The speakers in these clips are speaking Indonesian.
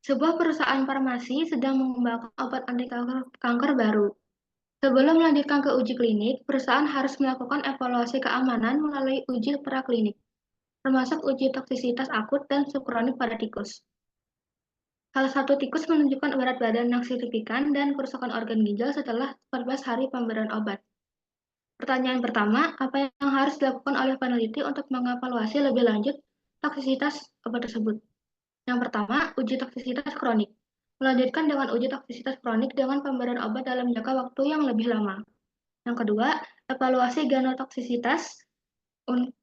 Sebuah perusahaan farmasi sedang mengembangkan obat anti kanker baru. Sebelum melanjutkan ke uji klinik, perusahaan harus melakukan evaluasi keamanan melalui uji praklinik, termasuk uji toksisitas akut dan subkronik pada tikus. Salah satu tikus menunjukkan berat badan yang signifikan dan kerusakan organ ginjal setelah 14 hari pemberian obat. Pertanyaan pertama, apa yang harus dilakukan oleh peneliti untuk mengevaluasi lebih lanjut toksisitas obat tersebut? Yang pertama, uji toksisitas kronik. Melanjutkan dengan uji toksisitas kronik dengan pemberian obat dalam jangka waktu yang lebih lama. Yang kedua, evaluasi genotoksisitas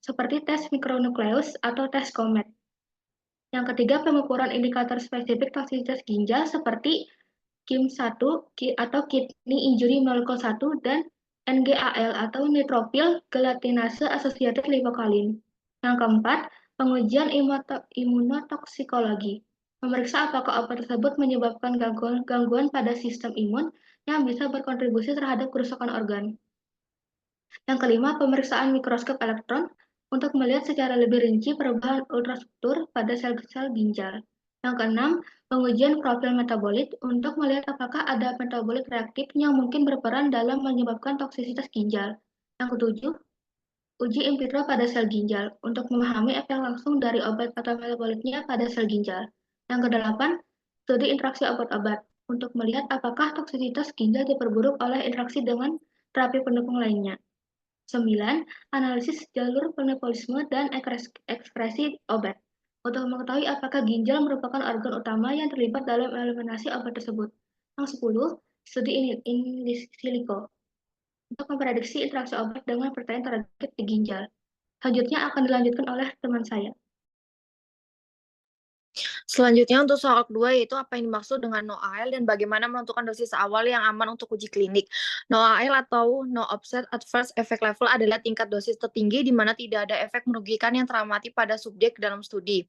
seperti tes mikronukleus atau tes COMET. Yang ketiga, pengukuran indikator spesifik toksisitas ginjal seperti KIM1 atau Kidney Injury Molecule 1 dan NGAL atau Neutrophil Gelatinase Associated Lipocalin. Yang keempat, pengujian imunotoksikologi. Memeriksa apakah obat tersebut menyebabkan gangguan pada sistem imun yang bisa berkontribusi terhadap kerusakan organ. Yang kelima, pemeriksaan mikroskop elektron untuk melihat secara lebih rinci perubahan ultrastruktur pada sel-sel ginjal. Yang keenam, pengujian profil metabolit untuk melihat apakah ada metabolit reaktif yang mungkin berperan dalam menyebabkan toksisitas ginjal. Yang ketujuh, uji in vitro pada sel ginjal untuk memahami efek langsung dari obat atau metabolitnya pada sel ginjal. Yang kedelapan, studi interaksi obat-obat untuk melihat apakah toksisitas ginjal diperburuk oleh interaksi dengan terapi pendukung lainnya. 9. Analisis jalur metabolisme dan ekskresi obat untuk mengetahui apakah ginjal merupakan organ utama yang terlibat dalam eliminasi obat tersebut. Yang 10. Studi in silico untuk memprediksi interaksi obat dengan protein target di ginjal. Selanjutnya akan dilanjutkan oleh teman saya. Selanjutnya untuk soal kedua yaitu apa yang dimaksud dengan NOAEL dan bagaimana menentukan dosis awal yang aman untuk uji klinik. NOAEL atau No Offset Adverse Effect Level adalah tingkat dosis tertinggi di mana tidak ada efek merugikan yang teramati pada subjek dalam studi.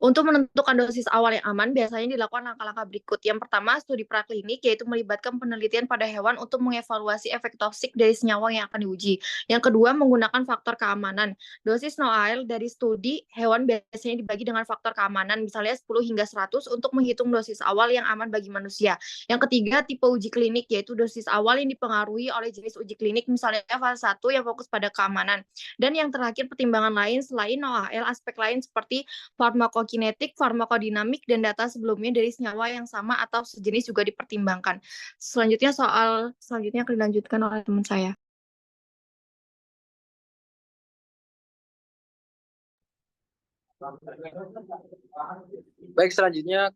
Untuk menentukan dosis awal yang aman, biasanya dilakukan langkah-langkah berikut. Yang pertama, studi praklinik, yaitu melibatkan penelitian pada hewan untuk mengevaluasi efek toksik dari senyawa yang akan diuji. Yang kedua, menggunakan faktor keamanan. Dosis NOAEL dari studi hewan biasanya dibagi dengan faktor keamanan, misalnya 10 hingga 100 untuk menghitung dosis awal yang aman bagi manusia. Yang ketiga, tipe uji klinik, yaitu dosis awal yang dipengaruhi oleh jenis uji klinik, misalnya fase 1 yang fokus pada keamanan. Dan yang terakhir, pertimbangan lain selain NOAEL, aspek lain seperti farmakokinetik, farmakodinamik, dan data sebelumnya dari senyawa yang sama atau sejenis juga dipertimbangkan. Selanjutnya akan dilanjutkan oleh teman saya. Baik, selanjutnya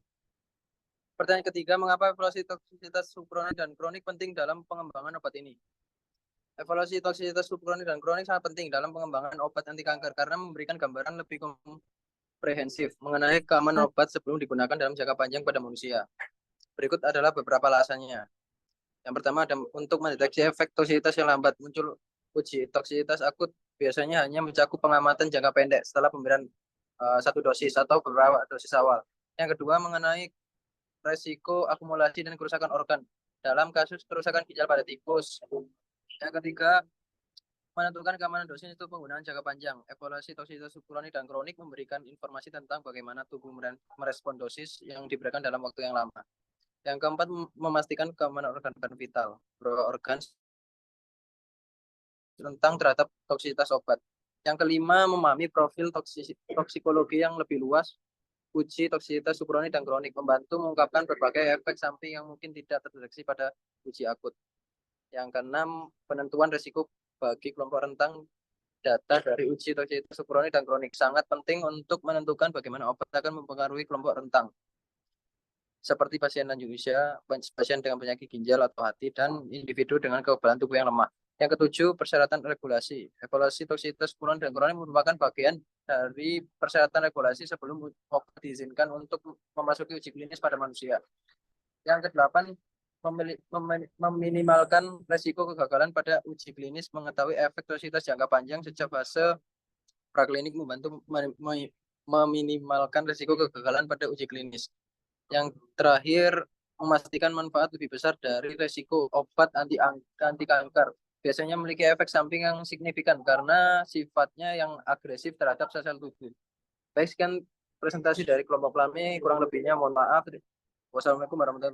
pertanyaan ketiga, mengapa evaluasi toksisitas subkronik dan kronik penting dalam pengembangan obat ini? Evaluasi toksisitas subkronik dan kronik sangat penting dalam pengembangan obat anti kanker karena memberikan gambaran lebih komprehensif mengenai keamanan obat sebelum digunakan dalam jangka panjang pada manusia. Berikut adalah beberapa alasannya. Yang pertama, untuk mendeteksi efek toksisitas yang lambat. Muncul uji toksisitas akut biasanya hanya mencakup pengamatan jangka pendek setelah pemberian satu dosis atau beberapa dosis awal. Yang kedua, mengenai resiko akumulasi dan kerusakan organ dalam kasus kerusakan ginjal pada tikus. Yang ketiga, menentukan keamanan dosis untuk penggunaan jangka panjang. Evaluasi toksisitas subkronik dan kronik memberikan informasi tentang bagaimana tubuh merespon dosis yang diberikan dalam waktu yang lama. Yang keempat, memastikan keamanan organ-organ vital, beberapa organ tentang terhadap toksisitas obat. Yang kelima, memahami profil toksikologi yang lebih luas. Uji toksisitas subkronik dan kronik membantu mengungkapkan berbagai efek samping yang mungkin tidak terdeteksi pada uji akut. Yang keenam, penentuan risiko bagi kelompok rentang. Data dari uji toksisitas subkronik dan kronik sangat penting untuk menentukan bagaimana obat akan mempengaruhi kelompok rentang, seperti pasien lanjut usia, pasien dengan penyakit ginjal atau hati, dan individu dengan kekebalan tubuh yang lemah. Yang ketujuh, persyaratan regulasi. Evaluasi toksisitas subkronik dan kronik merupakan bagian dari persyaratan regulasi sebelum obat diizinkan untuk memasuki uji klinis pada manusia. Yang kedelapan, meminimalkan resiko kegagalan pada uji klinis. Mengetahui efek toksisitas jangka panjang sejak fase praklinik membantu meminimalkan resiko kegagalan pada uji klinis. Yang terakhir, memastikan manfaat lebih besar dari resiko obat anti kanker. Biasanya memiliki efek samping yang signifikan karena sifatnya yang agresif terhadap sel-sel tubuh. Baik, sekian presentasi dari kelompok kami, kurang lebihnya mohon maaf. Wassalamualaikum warahmatullahi wabarakatuh.